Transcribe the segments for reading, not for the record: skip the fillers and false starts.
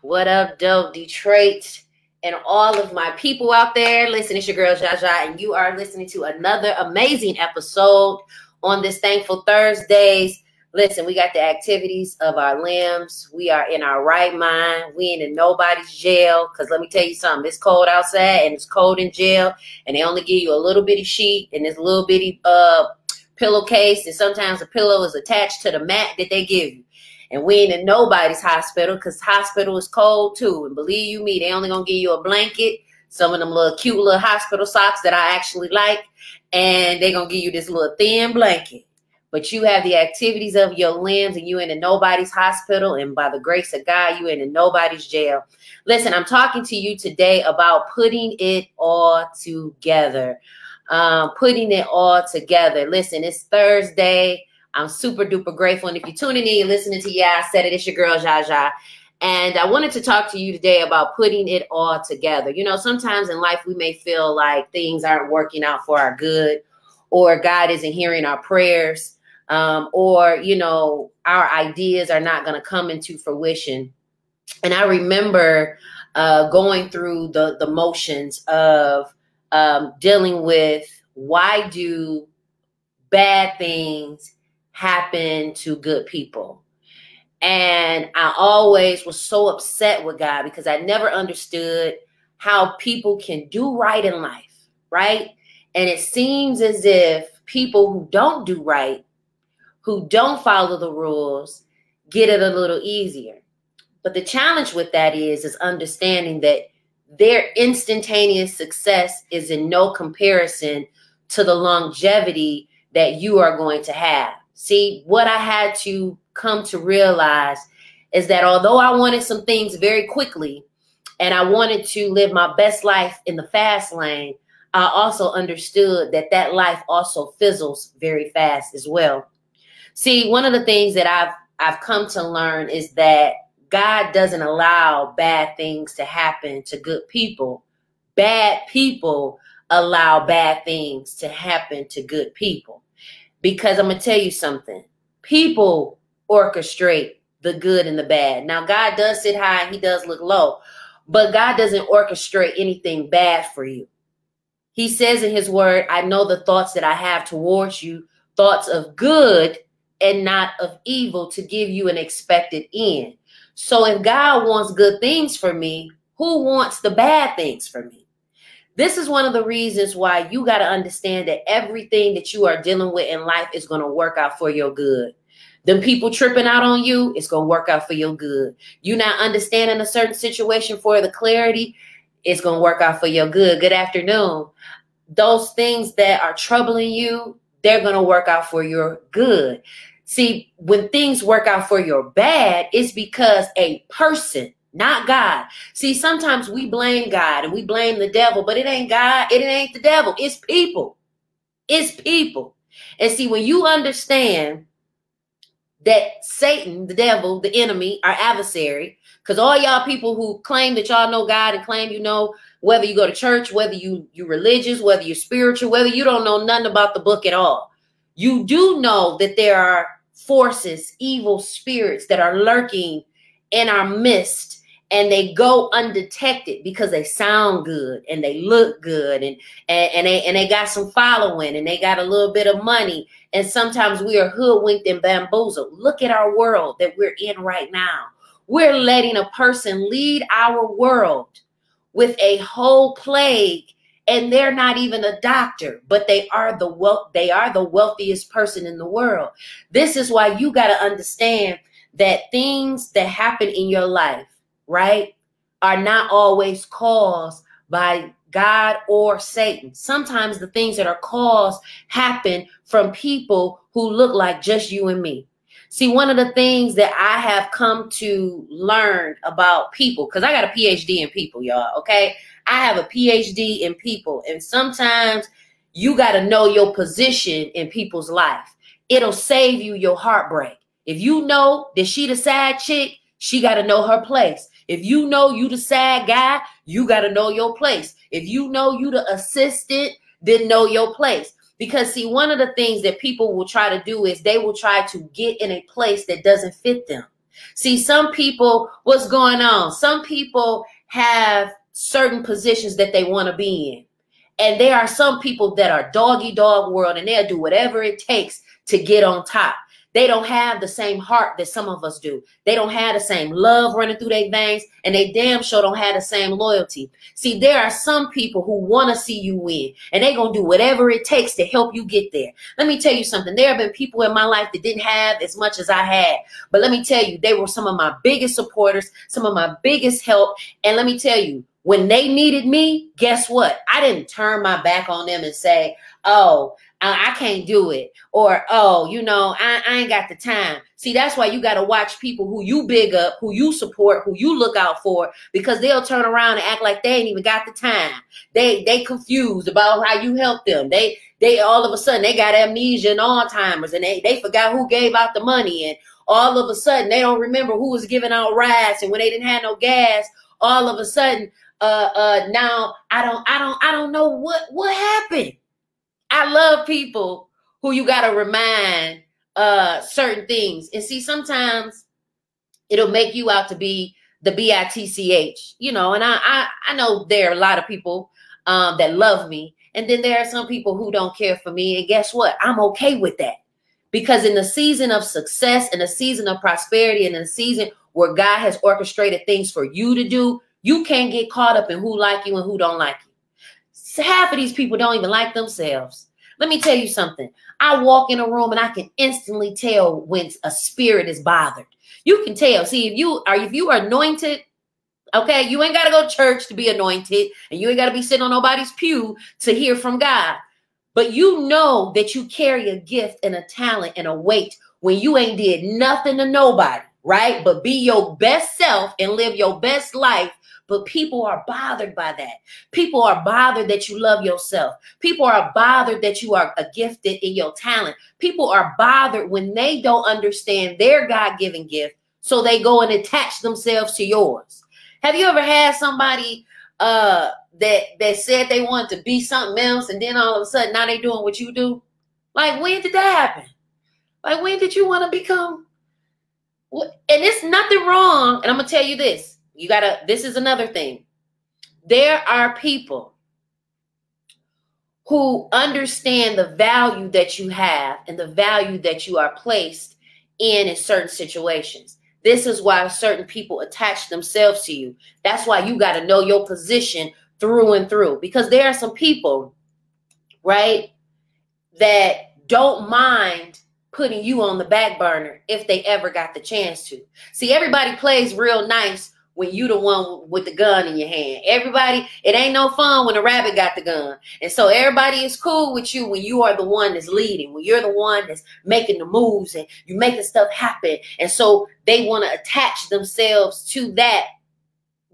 What up, dope Detroit, and all of my people out there? Listen, it's your girl Zsa Zsa, and you are listening to another amazing episode on this Thankful Thursdays. Listen, we got the activities of our limbs. We are in our right mind. We ain't in nobody's jail. Because let me tell you something. It's cold outside and it's cold in jail. And they only give you a little bitty sheet and this little bitty pillowcase. And sometimes the pillow is attached to the mat that they give you. And we ain't in nobody's hospital because hospital is cold too. And believe you me, they only going to give you a blanket, some of them little cute little hospital socks that I actually like. And they going to give you this little thin blanket. But you have the activities of your limbs and you ain't in nobody's hospital. And by the grace of God, you ain't in nobody's jail. Listen, I'm talking to you today about putting it all together. Putting it all together. Listen, it's Thursday. I'm super duper grateful. And if you're tuning in, you're listening to I Said It, it's your girl, Zsa Zsa. And I wanted to talk to you today about putting it all together. You know, sometimes in life, we may feel like things aren't working out for our good, or God isn't hearing our prayers, or, you know, our ideas are not going to come into fruition. And I remember going through the motions of dealing with why do bad things happen to good people. And I always was so upset with God because I never understood how people can do right in life, right? And it seems as if people who don't do right, who don't follow the rules, get it a little easier. But the challenge with that is understanding that their instantaneous success is in no comparison to the longevity that you are going to have. See, what I had to come to realize is that although I wanted some things very quickly and I wanted to live my best life in the fast lane, I also understood that that life also fizzles very fast as well. See, one of the things that I've come to learn is that God doesn't allow bad things to happen to good people. Bad people allow bad things to happen to good people. Because I'm going to tell you something. People orchestrate the good and the bad. Now, God does sit high and he does look low. But God doesn't orchestrate anything bad for you. He says in his word, I know the thoughts that I have towards you, thoughts of good and not of evil, to give you an expected end. So if God wants good things for me, who wants the bad things for me? This is one of the reasons why you got to understand that everything that you are dealing with in life is going to work out for your good. Them people tripping out on you, it's going to work out for your good. You not understanding a certain situation for the clarity, it's going to work out for your good. Good afternoon. Those things that are troubling you, they're going to work out for your good. See, when things work out for your bad, it's because a person, not God. See, sometimes we blame God and we blame the devil, but it ain't God. It ain't the devil. It's people. It's people. And see, when you understand that Satan, the devil, the enemy, our adversary, because all y'all people who claim that y'all know God and claim you know, whether you go to church, whether you're religious, whether you're spiritual, whether you don't know nothing about the book at all, you do know that there are forces, evil spirits that are lurking in our midst, and they go undetected because they sound good and they look good and they got some following and they got a little bit of money. And sometimes we are hoodwinked and bamboozled. Look at our world that we're in right now. We're letting a person lead our world with a whole plague, and they're not even a doctor, but they are the wealthiest person in the world. This is why you got to understand that things that happen in your life, right, are not always caused by God or Satan. Sometimes the things that are caused happen from people who look like just you and me. See, one of the things that I have come to learn about people, because I got a PhD in people, y'all, okay? I have a PhD in people, and sometimes you got to know your position in people's life. It'll save you your heartbreak. If you know that she the side chick, she got to know her place. If you know you the sad guy, you got to know your place. If you know you the assistant, then know your place. Because see, one of the things that people will try to do is they will try to get in a place that doesn't fit them. See, some people, what's going on? Some people have certain positions that they want to be in. And there are some people that are doggy dog world, and they'll do whatever it takes to get on top. They don't have the same heart that some of us do. They don't have the same love running through their veins, and they damn sure don't have the same loyalty. See, there are some people who want to see you win, and they're going to do whatever it takes to help you get there. Let me tell you something. There have been people in my life that didn't have as much as I had, but let me tell you, they were some of my biggest supporters, some of my biggest help, and let me tell you, when they needed me, guess what? I didn't turn my back on them and say, oh, I can't do it. Or, oh, you know, I ain't got the time. See, that's why you got to watch people who you big up, who you support, who you look out for, because they'll turn around and act like they ain't even got the time. They confused about how you help them. They all of a sudden, they got amnesia and Alzheimer's, and they forgot who gave out the money. And all of a sudden, they don't remember who was giving out rides. And when they didn't have no gas, all of a sudden, now I don't know what happened. I love people who you got to remind certain things. And see, sometimes it'll make you out to be the bitch, you know, and I know there are a lot of people that love me. And then there are some people who don't care for me. And guess what? I'm okay with that. Because in the season of success, in the season of prosperity, and in the season where God has orchestrated things for you to do, you can't get caught up in who like you and who don't like you. Half of these people don't even like themselves. Let me tell you something. I walk in a room and I can instantly tell when a spirit is bothered. You can tell. See, if you are anointed, okay, you ain't got to go to church to be anointed, and you ain't got to be sitting on nobody's pew to hear from God. But you know that you carry a gift and a talent and a weight when you ain't did nothing to nobody, right? But be your best self and live your best life. But people are bothered by that. People are bothered that you love yourself. People are bothered that you are gifted in your talent. People are bothered when they don't understand their God-given gift, so they go and attach themselves to yours. Have you ever had somebody that said they wanted to be something else, and then all of a sudden now they doing what you do? Like, when did that happen? Like, when did you want to become? And it's nothing wrong. And I'm going to tell you this. This is another thing. There are people who understand the value that you have and the value that you are placed in certain situations. This is why certain people attach themselves to you. That's why you got to know your position through and through, because there are some people, right, that don't mind putting you on the back burner if they ever got the chance to. See, everybody plays real nice when you the one with the gun in your hand. Everybody, it ain't no fun when the rabbit got the gun. And so everybody is cool with you when you are the one that's leading, when you're the one that's making the moves and you making stuff happen. And so they want to attach themselves to that.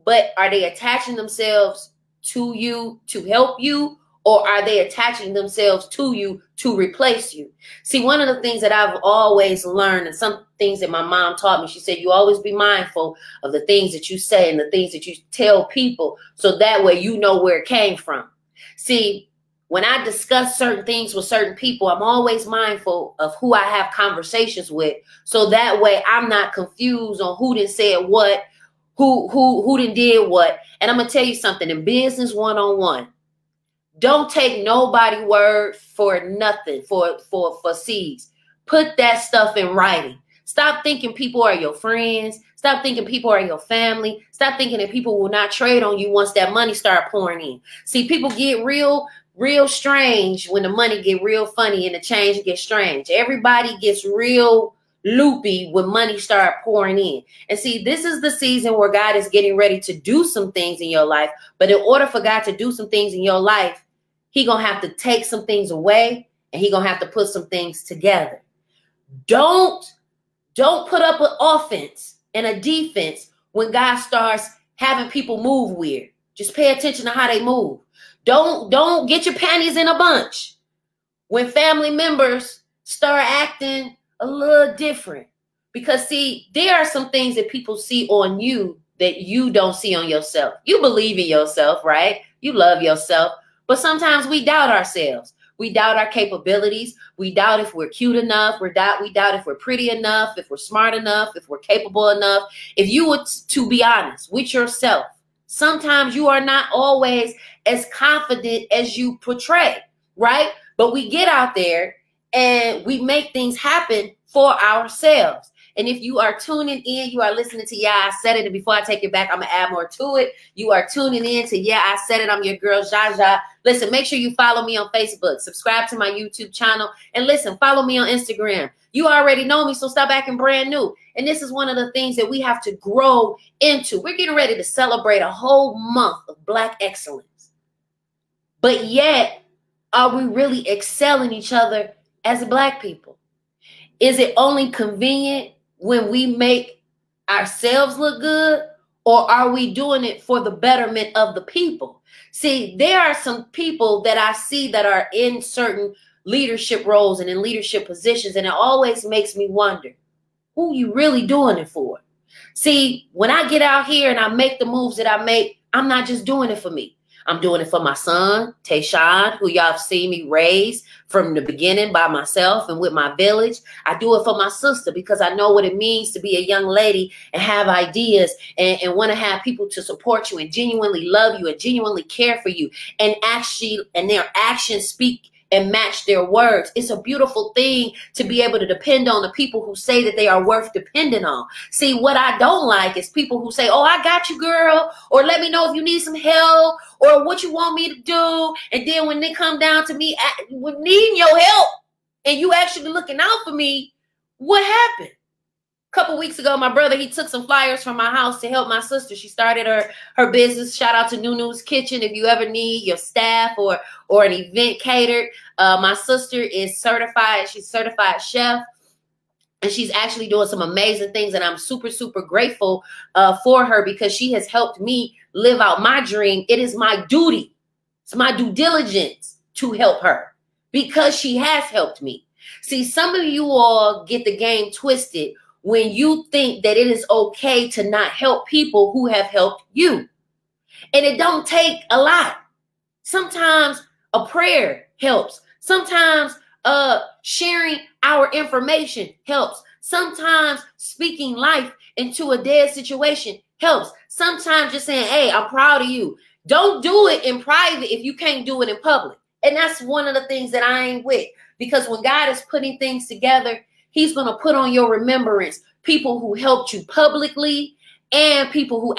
But are they attaching themselves to you to help you, or are they attaching themselves to you to replace you? See, one of the things that I've always learned, and some things that my mom taught me, she said, you always be mindful of the things that you say and the things that you tell people, so that way you know where it came from. See, when I discuss certain things with certain people, I'm always mindful of who I have conversations with, so that way I'm not confused on who done said what, who done did what. And I'm going to tell you something, in business one-on-one, don't take nobody word for nothing, for seeds. Put that stuff in writing. Stop thinking people are your friends. Stop thinking people are your family. Stop thinking that people will not trade on you once that money start pouring in. See, people get real strange when the money get real funny and the change gets strange. Everybody gets real loopy when money start pouring in. And see, this is the season where God is getting ready to do some things in your life. But in order for God to do some things in your life, He gonna have to take some things away, and He gonna have to put some things together. Don't put up an offense and a defense when God starts having people move weird. Just pay attention to how they move. Don't get your panties in a bunch when family members start acting a little different. Because see, there are some things that people see on you that you don't see on yourself. You believe in yourself, right? You love yourself. But sometimes we doubt ourselves. We doubt our capabilities. We doubt if we're cute enough. We doubt if we're pretty enough, if we're smart enough, if we're capable enough. If you were to be honest with yourself, sometimes you are not always as confident as you portray, right? But we get out there and we make things happen for ourselves. And if you are tuning in, you are listening to Yeah, I Said It. And before I take it back, I'm going to add more to it. You are tuning in to Yeah, I Said It. I'm your girl, Zsa Zsa. Listen, make sure you follow me on Facebook. Subscribe to my YouTube channel. And listen, follow me on Instagram. You already know me, so stop acting brand new. And this is one of the things that we have to grow into. We're getting ready to celebrate a whole month of Black excellence. But yet, are we really excelling each other as Black people? Is it only convenient when we make ourselves look good, or are we doing it for the betterment of the people? See, there are some people that I see that are in certain leadership roles and in leadership positions, and it always makes me wonder, who you really doing it for? See, when I get out here and I make the moves that I make, I'm not just doing it for me. I'm doing it for my son, Tayshawn, who y'all have seen me raise from the beginning by myself and with my village. I do it for my sister because I know what it means to be a young lady and have ideas and want to have people to support you and genuinely love you and genuinely care for you and their actions speak and match their words. It's a beautiful thing to be able to depend on the people who say that they are worth depending on. See, what I don't like is people who say, oh, I got you, girl, or let me know if you need some help, or what you want me to do. And then when they come down to me needing your help and you actually looking out for me, what happened? A couple weeks ago, my brother, he took some flyers from my house to help my sister. She started her business. Shout out to Nunu's Kitchen. If you ever need your staff or an event catered, my sister is certified. She's a certified chef. And she's actually doing some amazing things. And I'm super, super grateful for her because she has helped me live out my dream. It is my duty. It's my due diligence to help her because she has helped me. See, some of you all get the game twisted when you think that it is okay to not help people who have helped you. And it don't take a lot. Sometimes a prayer helps. Sometimes sharing our information helps. Sometimes speaking life into a dead situation helps. Sometimes just saying, hey, I'm proud of you. Don't do it in private if you can't do it in public. And that's one of the things that I ain't with. Because when God is putting things together, he's going to put on your remembrance people who helped you publicly and people who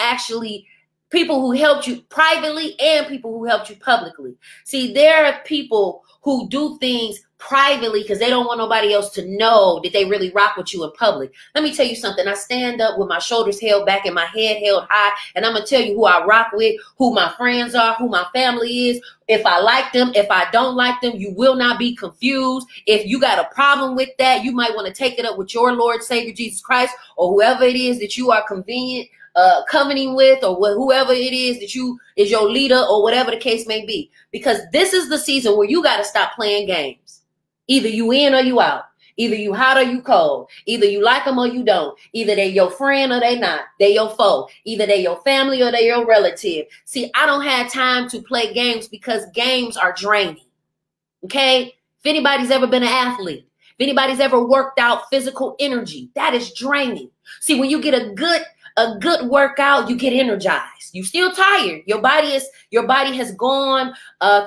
helped you privately and people who helped you publicly. See, there are people who do things privately because they don't want nobody else to know that they really rock with you in public. Let me tell you something. I stand up with my shoulders held back and my head held high, and I'm going to tell you who I rock with, who my friends are, who my family is. If I like them, if I don't like them, you will not be confused. If you got a problem with that, you might want to take it up with your Lord Savior Jesus Christ or whoever it is that you are convenient covenanting with, or whoever it is that you is your leader, or whatever the case may be. Because this is the season where you got to stop playing games. Either you in or you out. Either you hot or you cold. Either you like them or you don't. Either they your friend or they not. They your foe. Either they your family or they your relative. See, I don't have time to play games because games are draining. Okay? If anybody's ever been an athlete, if anybody's ever worked out physical energy, that is draining. See, when you get a good workout, you get energized. You still tired. Your body has gone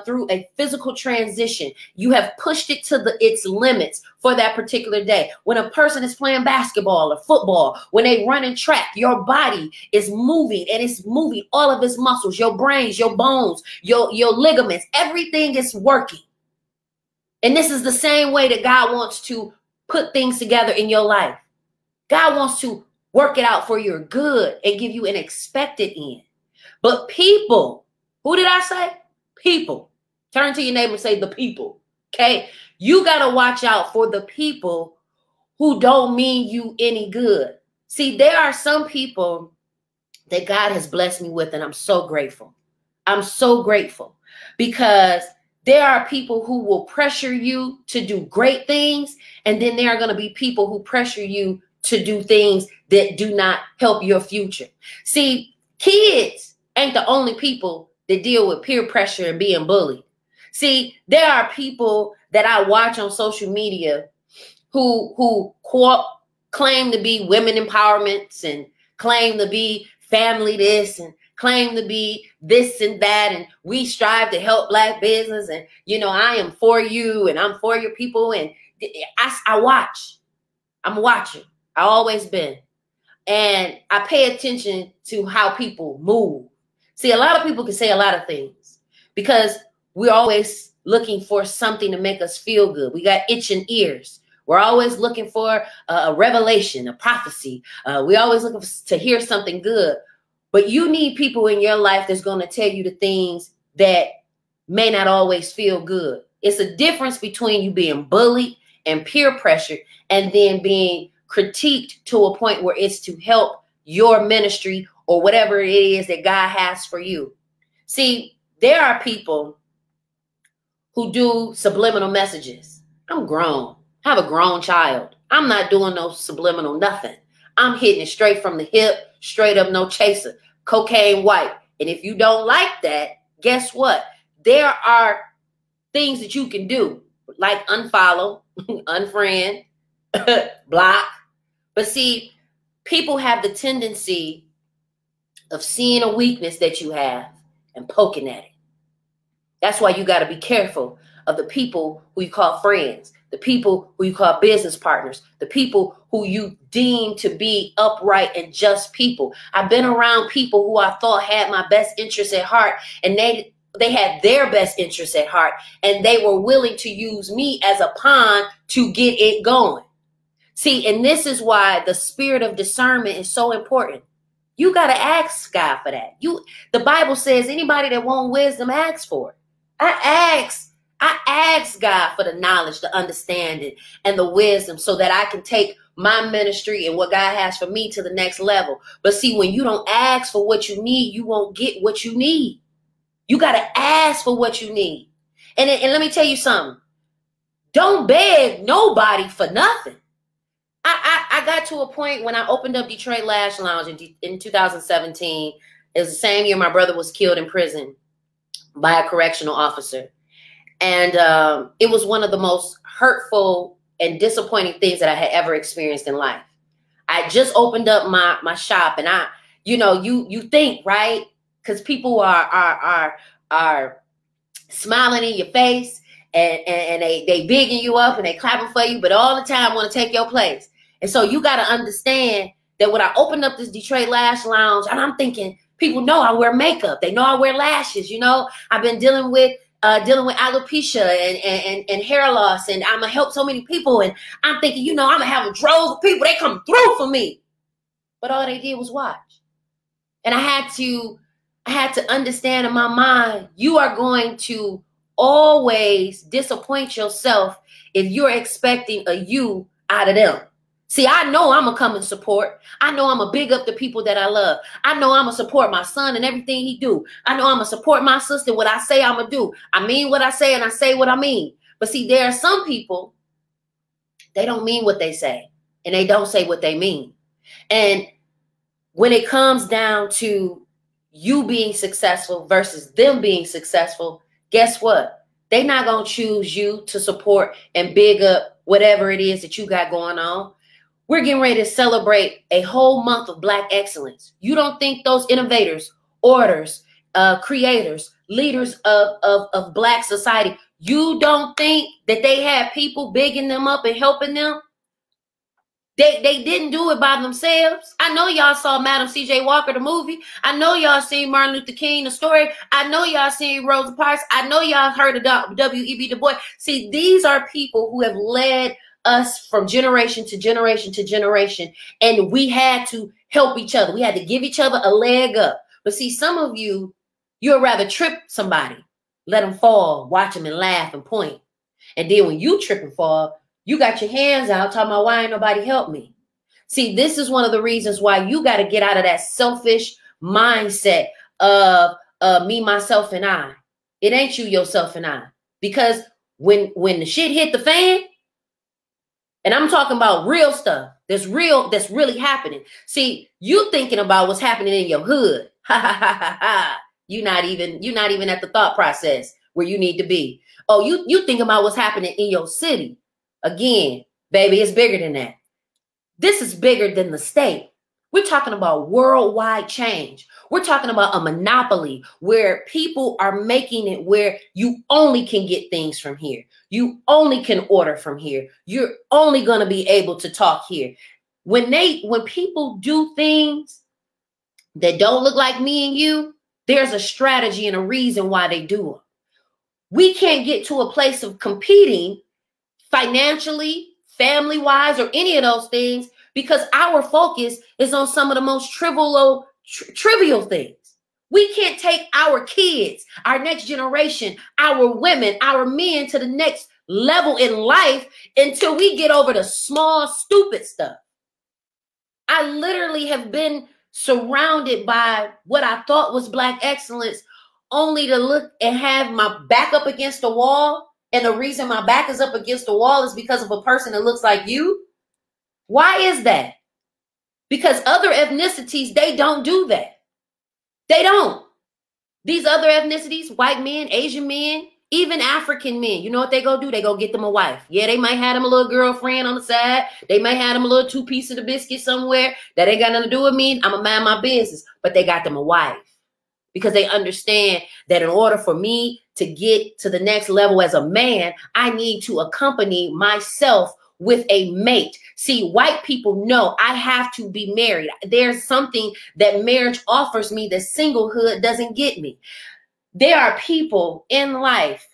through a physical transition. You have pushed it to its limits for that particular day. When a person is playing basketball or football, when they run in track, your body is moving, and it's moving all of its muscles, your brains, your bones, your ligaments, everything is working. And this is the same way that God wants to put things together in your life. God wants to work it out for your good and give you an expected end. But people, who did I say? People. Turn to your neighbor and say the people. Okay? You got to watch out for the people who don't mean you any good. See, there are some people that God has blessed me with, and I'm so grateful. I'm so grateful because there are people who will pressure you to do great things, and then there are going to be people who pressure you to do things that do not help your future. See, kids ain't the only people that deal with peer pressure and being bullied. See, there are people that I watch on social media who claim to be women empowerments and claim to be family this and claim to be this and that, and we strive to help Black business, and I am for you and I'm for your people, and I watch. I'm a watcher. I always been, and I pay attention to how people move. See, a lot of people can say a lot of things because we're always looking for something to make us feel good. We got itching ears. We're always looking for a revelation, a prophecy. We always looking to hear something good. But you need people in your life that's going to tell you the things that may not always feel good. It's a difference between you being bullied and peer pressured and then being critiqued to a point where it's to help your ministry or whatever it is that God has for you. See, there are people who do subliminal messages. I'm grown. I have a grown child. I'm not doing no subliminal nothing. I'm hitting it straight from the hip, straight up, no chaser, cocaine white. And if you don't like that, guess what? There are things that you can do, like unfollow, unfriend, block. But see, people have the tendency of seeing a weakness that you have and poking at it. That's why you got to be careful of the people who you call friends, the people who you call business partners, the people who you deem to be upright and just people. I've been around people who I thought had my best interests at heart, and they had their best interests at heart, and they were willing to use me as a pawn to get it going. See, and this is why the spirit of discernment is so important. You got to ask God for that. The Bible says anybody that wants wisdom, asks for it. I ask God for the knowledge, the understanding, and the wisdom so that I can take my ministry and what God has for me to the next level. But see, when you don't ask for what you need, you won't get what you need. You got to ask for what you need. And let me tell you something. Don't beg nobody for nothing. I got to a point when I opened up Detroit Lash Lounge in 2017. It was the same year my brother was killed in prison by a correctional officer. And it was one of the most hurtful and disappointing things that I had ever experienced in life. I just opened up my shop, and you think, right? Because people are smiling in your face and they bigging you up and they clapping for you, but all the time want to take your place. And so you got to understand that when I opened up this Detroit Lash Lounge, and I'm thinking, people know I wear makeup. They know I wear lashes. I've been dealing with alopecia and hair loss, and I'm gonna help so many people. And I'm thinking, I'm gonna have a drove of people. They come through for me. But all they did was watch. And I had to understand in my mind, you are going to always disappoint yourself if you're expecting a you out of them. See, I know I'm going to come and support. I know I'm going to big up the people that I love. I know I'm going to support my son and everything he do. I know I'm going to support my sister, what I say I'm going to do. I mean what I say, and I say what I mean. But see, there are some people, they don't mean what they say, and they don't say what they mean. And when it comes down to you being successful versus them being successful, guess what? They're not going to choose you to support and big up whatever it is that you got going on. We're getting ready to celebrate a whole month of Black excellence. You don't think those innovators, orders, creators, leaders of Black society, you don't think that they had people bigging them up and helping them? They didn't do it by themselves. I know y'all saw Madam C.J. Walker, the movie. I know y'all seen Martin Luther King, the story. I know y'all seen Rosa Parks. I know y'all heard of W.E.B. Du Bois. See, these are people who have led us from generation to generation to generation, and we had to help each other. We had to give each other a leg up. But see, some of you'd rather trip somebody, let them fall, watch them and laugh and point. And then when you trip and fall, you got your hands out talking about why ain't nobody help me. See, this is one of the reasons why you got to get out of that selfish mindset of me, myself, and I. It ain't you, yourself, and I. Because when the shit hit the fan, and I'm talking about real stuff that's really happening. See, you thinking about what's happening in your hood. Ha ha ha ha ha. You're not even at the thought process. where you need to be. Oh, you think about what's happening in your city. Again, baby, it's bigger than that. This is bigger than the state. We're talking about worldwide change. We're talking about a monopoly where people are making it where you only can get things from here. You only can order from here. You're only going to be able to talk here. When people do things that don't look like me and you, there's a strategy and a reason why they do them. We can't get to a place of competing financially, family-wise, or any of those things because our focus is on some of the most trivial things. We can't take our kids, our next generation, our women, our men to the next level in life until we get over the small, stupid stuff. I literally have been surrounded by what I thought was Black excellence, only to look and have my back up against the wall. And the reason my back is up against the wall is because of a person that looks like you. Why is that? Because other ethnicities, they don't do that. They don't. These other ethnicities, white men, Asian men, even African men, you know what they go do? They go get them a wife. Yeah, they might have them a little girlfriend on the side. They might have them a little 2 pieces of the biscuit somewhere. That ain't got nothing to do with me. I'm going to mind my business. But they got them a wife because they understand that in order for me to get to the next level as a man, I need to accompany myself with a mate. See, white people know I have to be married. There's something that marriage offers me that singlehood doesn't get me. There are people in life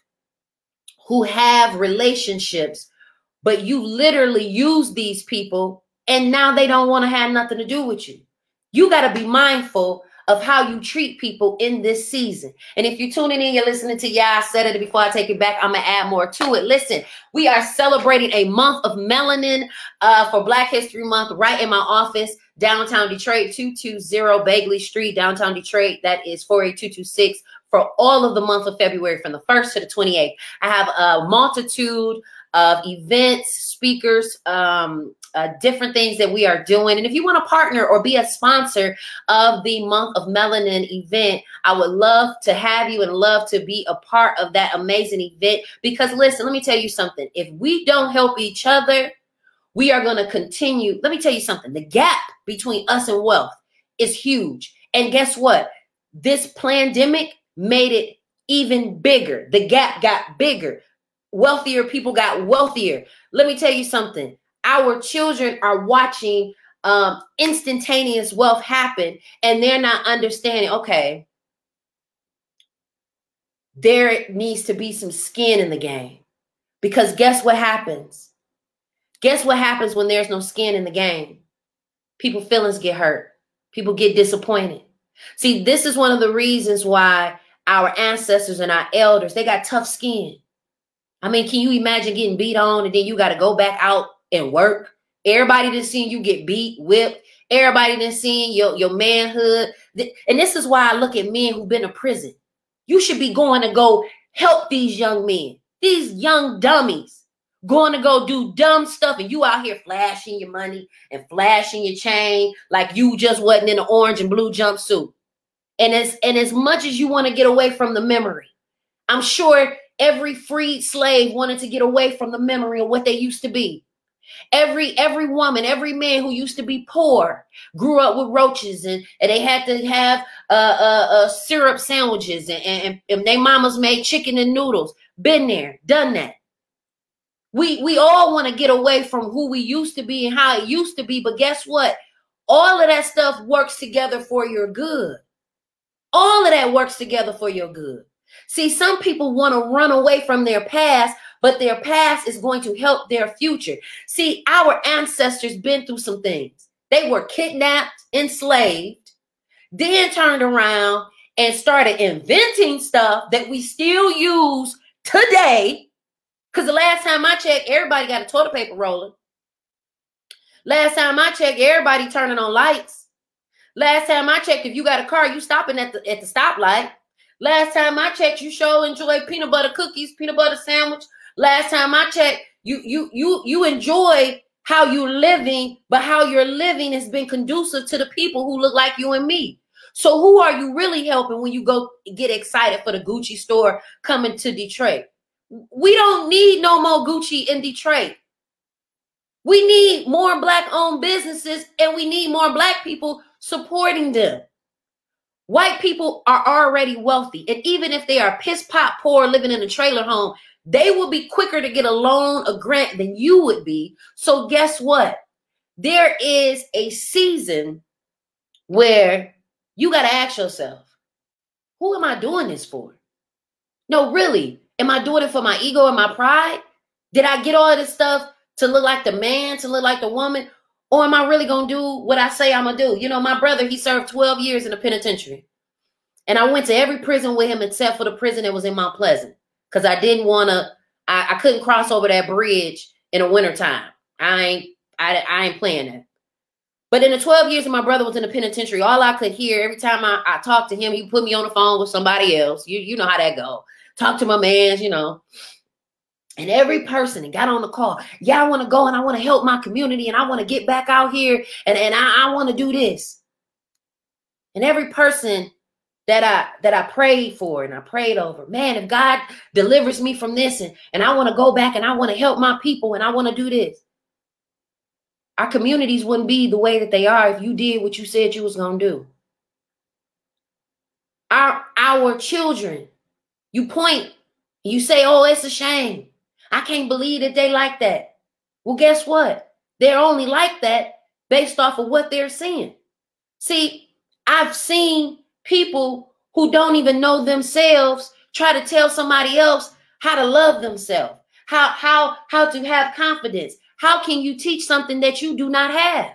who have relationships, but you literally use these people and now they don't want to have nothing to do with you. You got to be mindful of how you treat people in this season. And if you're tuning in, you're listening to I said it before I take it back, I'm going to add more to it. Listen, we are celebrating a month of melanin for Black History Month right in my office, downtown Detroit, 220 Bagley Street, downtown Detroit. That is 48226 for all of the month of February from the 1st to the 28th. I have a multitude of events, speakers, different things that we are doing. And if you want to partner or be a sponsor of the Month of Melanin event, I would love to have you and love to be a part of that amazing event. Because listen, let me tell you something. If we don't help each other, we are going to continue. Let me tell you something. The gap between us and wealth is huge. And guess what? This pandemic made it even bigger. The gap got bigger. Wealthier people got wealthier. Let me tell you something. Our children are watching instantaneous wealth happen, and they're not understanding, okay, there needs to be some skin in the game. Because guess what happens? Guess what happens when there's no skin in the game? People's feelings get hurt. People get disappointed. See, this is one of the reasons why our ancestors and our elders, they got tough skin. I mean, can you imagine getting beat on and then you got to go back out and work? Everybody done seen you get beat, whipped. Everybody done seen your manhood. And this is why I look at men who've been to prison. You should be going to go help these young men, these young dummies, going to go do dumb stuff. And you out here flashing your money and flashing your chain like you just wasn't in an orange and blue jumpsuit. And as much as you want to get away from the memory, I'm sure every freed slave wanted to get away from the memory of what they used to be. Every woman, every man who used to be poor grew up with roaches and they had to have syrup sandwiches and their mamas made chicken and noodles. Been there, done that. We all want to get away from who we used to be and how it used to be. But guess what? All of that stuff works together for your good. All of that works together for your good. See, some people want to run away from their past, but their past is going to help their future. See, our ancestors been through some things. They were kidnapped, enslaved, then turned around and started inventing stuff that we still use today. Because the last time I checked, everybody got a toilet paper roller. Last time I checked, everybody turning on lights. Last time I checked, if you got a car, you stopping at the stoplight. Last time I checked, you sure enjoy peanut butter cookies, peanut butter sandwich. Last time I checked, you enjoy how you're living, but how you're living has been conducive to the people who look like you and me. So who are you really helping when you go get excited for the Gucci store coming to Detroit? We don't need no more Gucci in Detroit. We need more Black-owned businesses, and we need more Black people supporting them. White people are already wealthy, and even if they are piss-pot poor living in a trailer home, they will be quicker to get a loan, a grant than you would be. So guess what? There is a season where you got to ask yourself, who am I doing this for? No, really, am I doing it for my ego and my pride? Did I get all this stuff to look like the man, to look like the woman? Or am I really going to do what I say I'm going to do? You know, my brother, he served 12 years in the penitentiary. And I went to every prison with him except for the prison that was in Mount Pleasant. Because I didn't want to, I couldn't cross over that bridge in the wintertime. I ain't playing that. But in the 12 years that my brother was in the penitentiary, all I could hear every time I talked to him, he put me on the phone with somebody else. You know how that go. Talk to my mans, you know. And every person that got on the call, yeah, I want to go and I want to help my community and I want to get back out here and I want to do this. And every person that I prayed for and I prayed over, man, if God delivers me from this and I want to go back and I want to help my people and I want to do this. Our communities wouldn't be the way that they are if you did what you said you was going to do. Our children, you point, you say, oh, it's a shame. I can't believe that they like that. Well, guess what? They're only like that based off of what they're seeing. See, I've seen people who don't even know themselves try to tell somebody else how to love themselves, how to have confidence. How can you teach something that you do not have?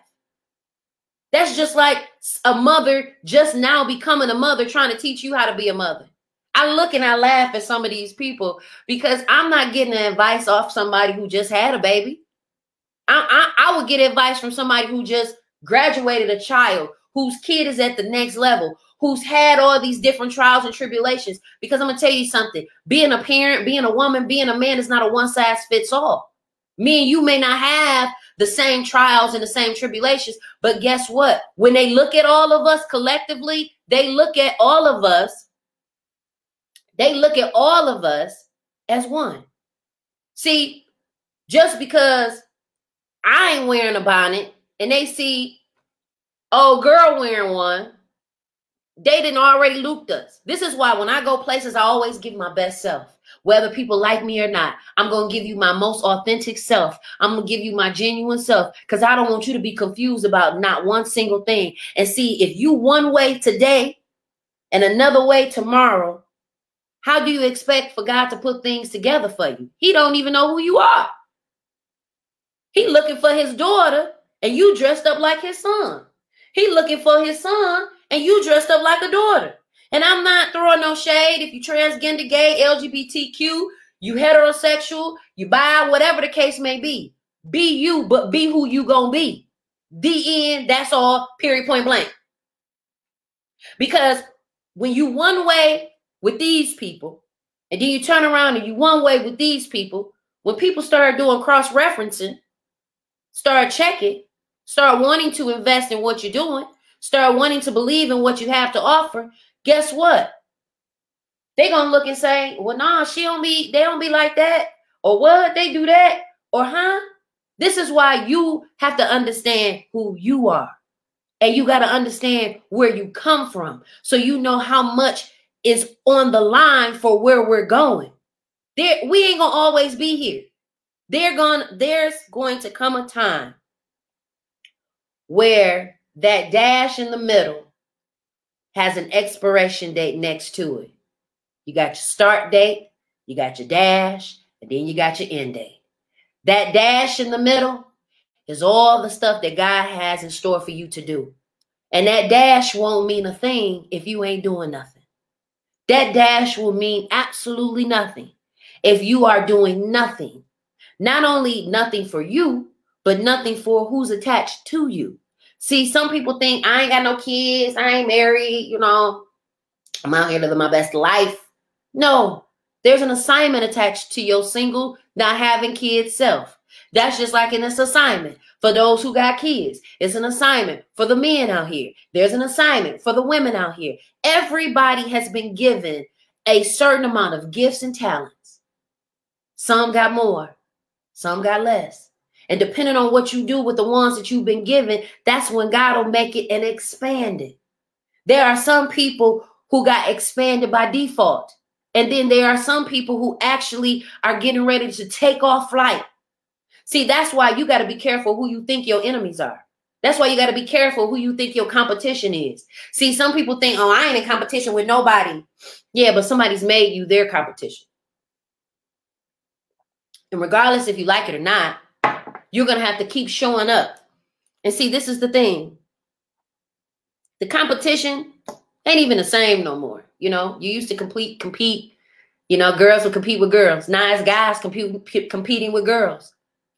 That's just like a mother just now becoming a mother trying to teach you how to be a mother. I look and I laugh at some of these people because I'm not getting advice off somebody who just had a baby. I would get advice from somebody who just graduated a child, whose kid is at the next level, who's had all these different trials and tribulations. Because I'm going to tell you something, being a parent, being a woman, being a man is not a one-size-fits-all. Me and you may not have the same trials and the same tribulations, but guess what? When they look at all of us collectively, they look at all of us as one. See, just because I ain't wearing a bonnet and they see old girl wearing one, they didn't already looped us. This is why when I go places, I always give my best self. Whether people like me or not, I'm going to give you my most authentic self. I'm going to give you my genuine self because I don't want you to be confused about not one single thing. And see, if you one way today and another way tomorrow, how do you expect for God to put things together for you? He don't even know who you are. He looking for his daughter and you dressed up like his son. He looking for his son and you dressed up like a daughter. And I'm not throwing no shade if you transgender, gay, LGBTQ, you heterosexual, you bi, whatever the case may be. Be you, but be who you gonna be. The end, that's all, period, point blank. Because when you one way with these people, and then you turn around and you one way with these people, when people start doing cross-referencing, start checking, start wanting to invest in what you're doing, start wanting to believe in what you have to offer, guess what? They're going to look and say, well, nah, they don't be like that. Or what? They do that? Or huh? This is why you have to understand who you are. And you got to understand where you come from. So you know how much is on the line for where we're going. We ain't going to always be here. There's going to come a time where that dash in the middle has an expiration date next to it. You got your start date, you got your dash, and then you got your end date. That dash in the middle is all the stuff that God has in store for you to do. And that dash won't mean a thing if you ain't doing nothing. That dash will mean absolutely nothing if you are doing nothing. Not only nothing for you, but nothing for who's attached to you. See, some people think I ain't got no kids, I ain't married, you know, I'm out here living my best life. No, there's an assignment attached to your single, not having kids self. That's just like in this assignment for those who got kids. It's an assignment for the men out here. There's an assignment for the women out here. Everybody has been given a certain amount of gifts and talents. Some got more, some got less. And depending on what you do with the ones that you've been given, that's when God will make it and expand it. There are some people who got expanded by default. And then there are some people who actually are getting ready to take off flight. See, that's why you got to be careful who you think your enemies are. That's why you got to be careful who you think your competition is. See, some people think, oh, I ain't in competition with nobody. Yeah, but somebody's made you their competition. And regardless if you like it or not, you're going to have to keep showing up. And see, this is the thing. The competition ain't even the same no more. You know, you used to compete. You know, girls would compete with girls. Now it's guys competing with girls.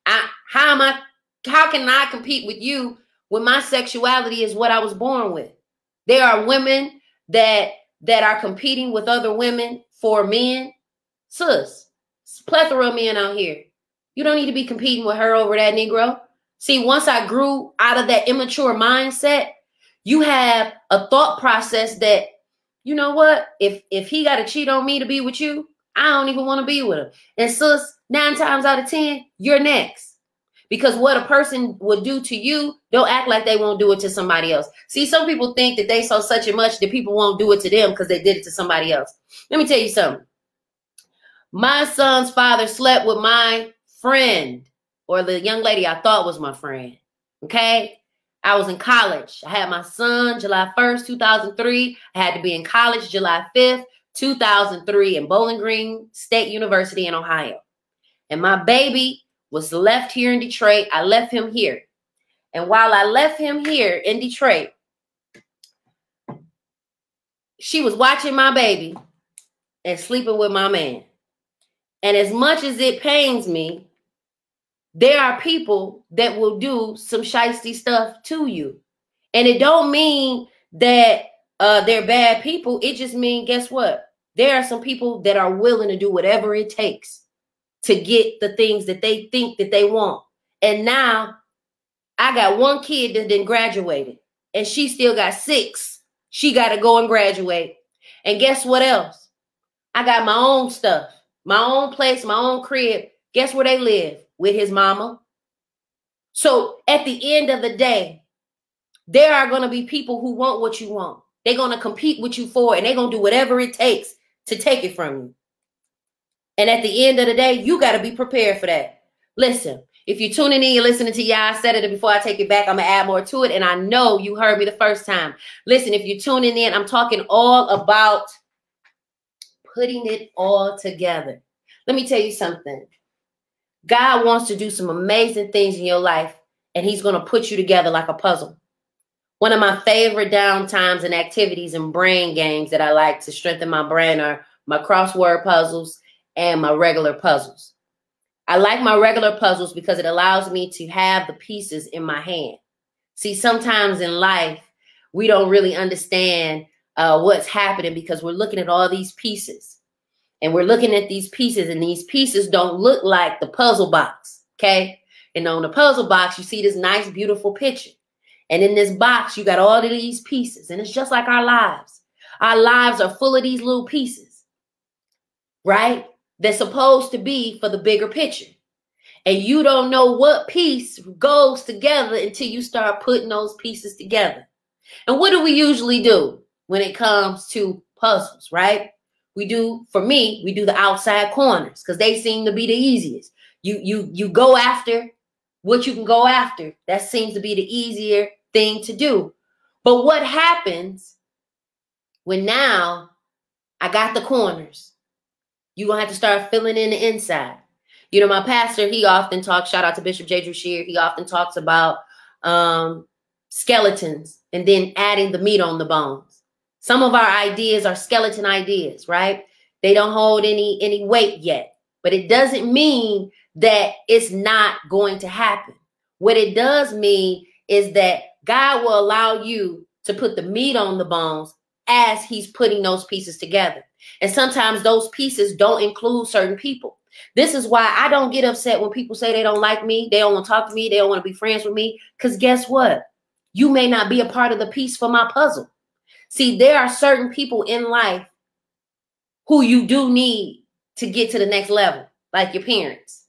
How can I compete with you when my sexuality is what I was born with? There are women that are competing with other women for men. Sis, it's a plethora of men out here. You don't need to be competing with her over that Negro. See, once I grew out of that immature mindset, you have a thought process that, you know what? If he got to cheat on me to be with you, I don't even want to be with him. And sis, 9 times out of 10, you're next. Because what a person would do to you, they'll act like they won't do it to somebody else. See, some people think that they so such and much that people won't do it to them because they did it to somebody else. Let me tell you something. My son's father slept with my friend, or the young lady I thought was my friend. Okay? I was in college. I had my son July 1st, 2003. I had to be in college July 5th, 2003 in Bowling Green State University in Ohio. And my baby was left here in Detroit. I left him here. And while I left him here in Detroit, she was watching my baby and sleeping with my man. And as much as it pains me, there are people that will do some shiesty stuff to you. And it don't mean that they're bad people. It just means, guess what? There are some people that are willing to do whatever it takes to get the things that they think that they want. And now I got one kid that didn't graduate, and she still got 6. She got to go and graduate. And guess what else? I got my own stuff, my own place, my own crib. Guess where they live? With his mama. So at the end of the day, there are going to be people who want what you want. They're going to compete with you for it, and they're going to do whatever it takes to take it from you. And at the end of the day, you got to be prepared for that. Listen, if you're tuning in, you're listening to y'all, I said it, and before I take it back, I'm going to add more to it. And I know you heard me the first time. Listen, if you're tuning in, I'm talking all about putting it all together. Let me tell you something. God wants to do some amazing things in your life, and he's going to put you together like a puzzle. One of my favorite downtimes and activities and brain games that I like to strengthen my brain are my crossword puzzles and my regular puzzles. I like my regular puzzles because it allows me to have the pieces in my hand. See, sometimes in life, we don't really understand what's happening because we're looking at all these pieces. And we're looking at these pieces, and these pieces don't look like the puzzle box, okay? And on the puzzle box, you see this nice, beautiful picture. And in this box, you got all of these pieces. And it's just like our lives. Our lives are full of these little pieces, right? They're supposed to be for the bigger picture. And you don't know what piece goes together until you start putting those pieces together. And what do we usually do when it comes to puzzles, right? For me, we do the outside corners because they seem to be the easiest. You go after what you can go after. That seems to be the easier thing to do. But what happens when now I got the corners? You're going to have to start filling in the inside. You know, my pastor, he often talks, shout out to Bishop J. Drew Shear, he often talks about skeletons and then adding the meat on the bones. Some of our ideas are skeleton ideas, right? They don't hold any weight yet, but it doesn't mean that it's not going to happen. What it does mean is that God will allow you to put the meat on the bones as he's putting those pieces together. And sometimes those pieces don't include certain people. This is why I don't get upset when people say they don't like me, they don't want to talk to me, they don't want to be friends with me. Because guess what? You may not be a part of the piece for my puzzle. See, there are certain people in life who you do need to get to the next level, like your parents.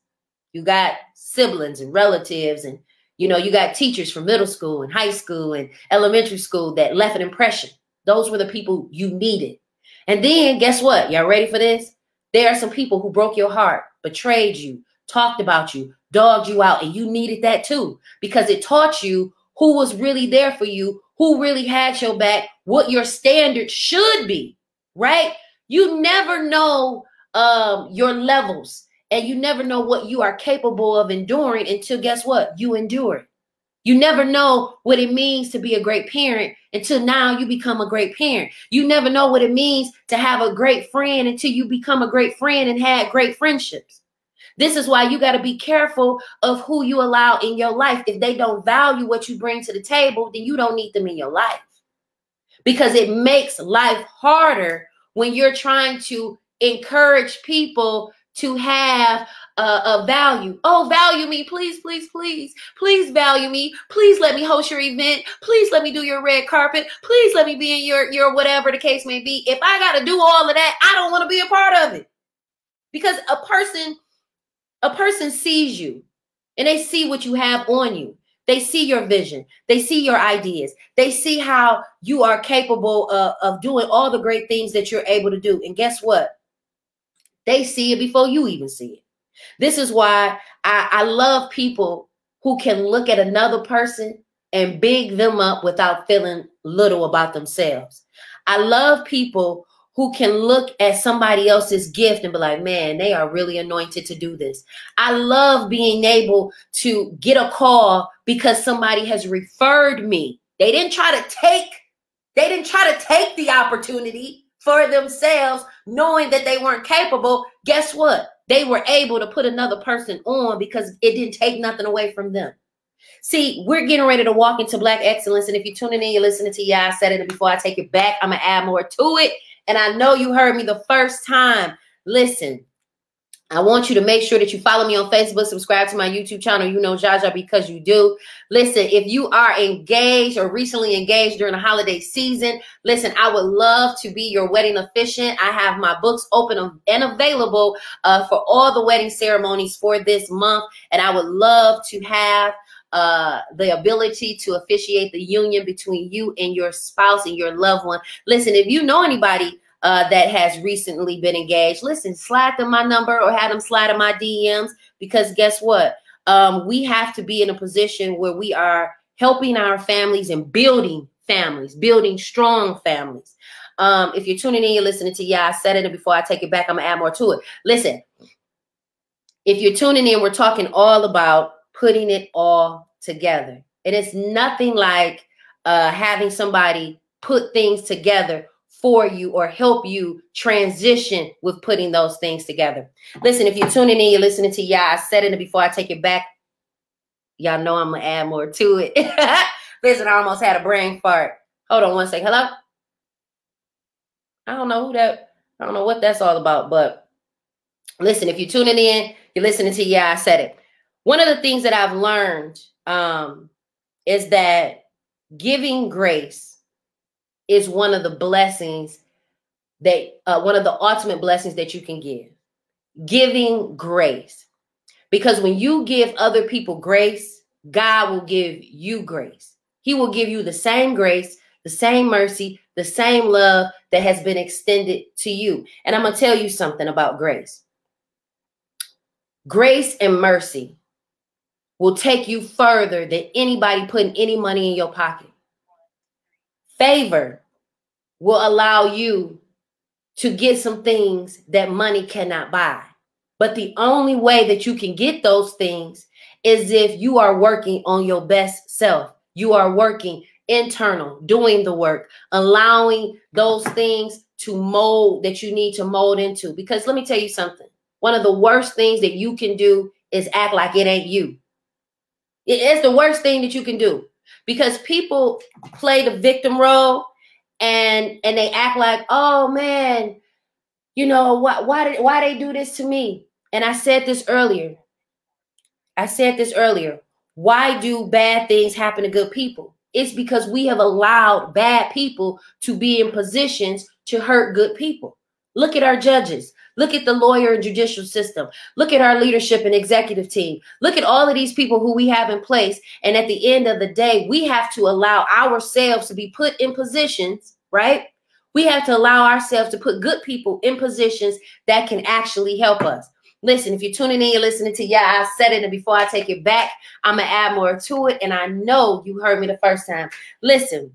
You got siblings and relatives, and you got teachers from middle school and high school and elementary school that left an impression. Those were the people you needed. And then guess what? Y'all ready for this? There are some people who broke your heart, betrayed you, talked about you, dogged you out, and you needed that too, because it taught you who was really there for you, who really had your back, what your standards should be, right? You never know your levels, and you never know what you are capable of enduring until, guess what? You endure it. You never know what it means to be a great parent until now you become a great parent. You never know what it means to have a great friend until you become a great friend and had great friendships. This is why you got to be careful of who you allow in your life. If they don't value what you bring to the table, then you don't need them in your life, because it makes life harder when you're trying to encourage people to have a value. Oh, value me, please, please, please, please value me. Please let me host your event. Please let me do your red carpet. Please let me be in your whatever the case may be. If I got to do all of that, I don't want to be a part of it, because a person sees you and they see what you have on you. They see your vision. They see your ideas. They see how you are capable of doing all the great things that you're able to do. And guess what? They see it before you even see it. This is why I love people who can look at another person and big them up without feeling little about themselves. I love people who can look at somebody else's gift and be like, man, they are really anointed to do this. I love being able to get a call because somebody has referred me. They didn't try to take the opportunity for themselves, knowing that they weren't capable. Guess what? They were able to put another person on because it didn't take nothing away from them. See, we're getting ready to walk into Black excellence. And if you're tuning in, you're listening to I said it, and before I take it back, I'm going to add more to it. And I know you heard me the first time. Listen, I want you to make sure that you follow me on Facebook, subscribe to my YouTube channel. You know Zsa Zsa because you do. Listen, if you are engaged or recently engaged during the holiday season, listen, I would love to be your wedding officiant. I have my books open and available for all the wedding ceremonies for this month. And I would love to have the ability to officiate the union between you and your spouse and your loved one. Listen, if you know anybody that has recently been engaged, listen, slide them my number or have them slide in my DMs, because guess what? We have to be in a position where we are helping our families and building families, building strong families. If you're tuning in, you're listening to I said it, and before I take it back, I'm gonna add more to it. Listen, if you're tuning in, we're talking all about putting it all together. It is nothing like having somebody put things together for you or help you transition with putting those things together. Listen, if you're tuning in, you're listening to I said it, and before I take it back, y'all know I'm going to add more to it. Listen, I almost had a brain fart. Hold on one second. Hello? I don't know what that's all about, but listen, if you're tuning in, you're listening to I said it. One of the things that I've learned is that giving grace is one of the blessings that, one of the ultimate blessings that you can give. Giving grace. Because when you give other people grace, God will give you grace. He will give you the same grace, the same mercy, the same love that has been extended to you. And I'm going to tell you something about grace. Grace and mercy will take you further than anybody putting any money in your pocket. Favor will allow you to get some things that money cannot buy. But the only way that you can get those things is if you are working on your best self. You are working internal, doing the work, allowing those things to mold that you need to mold into. Because let me tell you something. One of the worst things that you can do is act like it ain't you. It's the worst thing that you can do, because people play the victim role and they act like, oh man, you know, why they do this to me? And I said this earlier. Why do bad things happen to good people? It's because we have allowed bad people to be in positions to hurt good people. Look at our judges. Look at the lawyer and judicial system. Look at our leadership and executive team. Look at all of these people who we have in place. And at the end of the day, we have to allow ourselves to be put in positions, right? We have to allow ourselves to put good people in positions that can actually help us. Listen, if you're tuning in, you're listening to, yeah, I said it, and before I take it back, I'm going to add more to it. And I know you heard me the first time. Listen,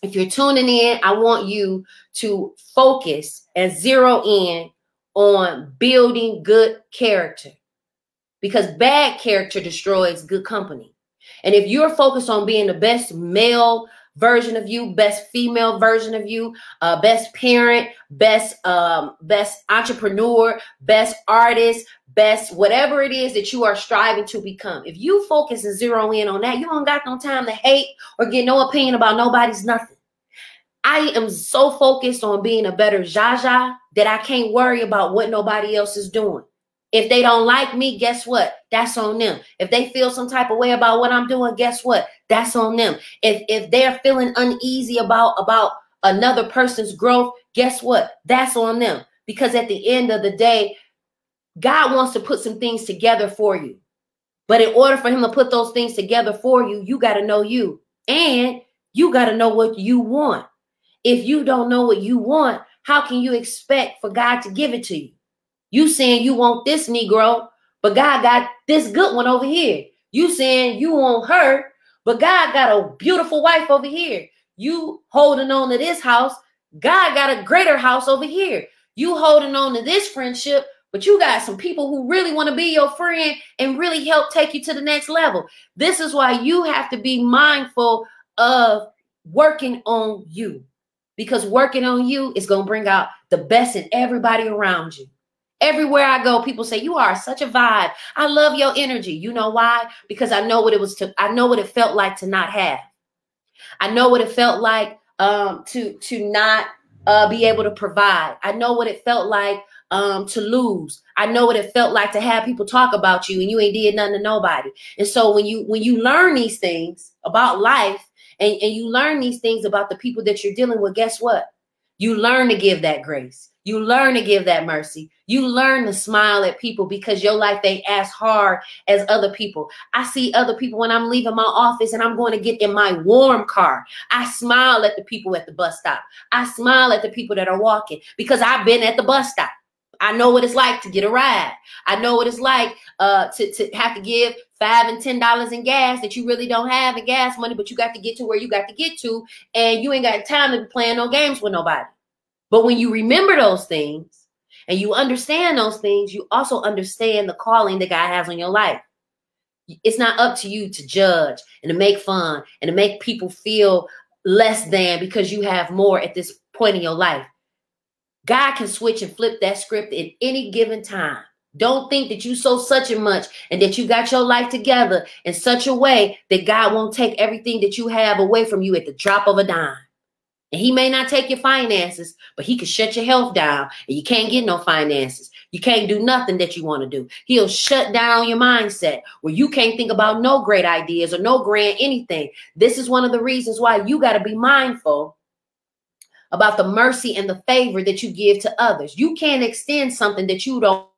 if you're tuning in, I want you to focus and zero in on building good character, because bad character destroys good company. And if you're focused on being the best male version of you, best female version of you, best parent, best entrepreneur, best artist, best whatever it is that you are striving to become, if you focus and zero in on that, you don't got no time to hate or get no opinion about nobody's nothing. I am so focused on being a better Zsa Zsa that I can't worry about what nobody else is doing. If they don't like me, guess what? That's on them. If they feel some type of way about what I'm doing, guess what? That's on them. If they're feeling uneasy about another person's growth, guess what? That's on them. Because at the end of the day, God wants to put some things together for you. But in order for him to put those things together for you, you got to know you. And you got to know what you want. If you don't know what you want, how can you expect for God to give it to you? You saying you want this Negro, but God got this good one over here. You saying you want her, but God got a beautiful wife over here. You holding on to this house, God got a greater house over here. You holding on to this friendship, but you got some people who really want to be your friend and really help take you to the next level. This is why you have to be mindful of working on you, because working on you is going to bring out the best in everybody around you. Everywhere I go, people say, you are such a vibe. I love your energy. You know why? Because I know what it felt like to not have. I know what it felt like to not be able to provide. I know what it felt like to lose. I know what it felt like to have people talk about you and you ain't did nothing to nobody. And so when you learn these things about life and you learn these things about the people that you're dealing with, guess what? You learn to give that grace. You learn to give that mercy. You learn to smile at people because your life ain't as hard as other people. I see other people when I'm leaving my office and I'm going to get in my warm car. I smile at the people at the bus stop. I smile at the people that are walking because I've been at the bus stop. I know what it's like to get a ride. I know what it's like to have to give $5 and $10 in gas that you really don't have in gas money, but you got to get to where you got to get to, and you ain't got time to be playing no games with nobody. But when you remember those things and you understand those things, you also understand the calling that God has on your life. It's not up to you to judge and to make fun and to make people feel less than because you have more at this point in your life. God can switch and flip that script at any given time. Don't think that you so such and much and that you got your life together in such a way that God won't take everything that you have away from you at the drop of a dime. And he may not take your finances, but he can shut your health down and you can't get no finances. You can't do nothing that you want to do. He'll shut down your mindset where you can't think about no great ideas or no grand anything. This is one of the reasons why you got to be mindful about the mercy and the favor that you give to others. You can't extend something that you don't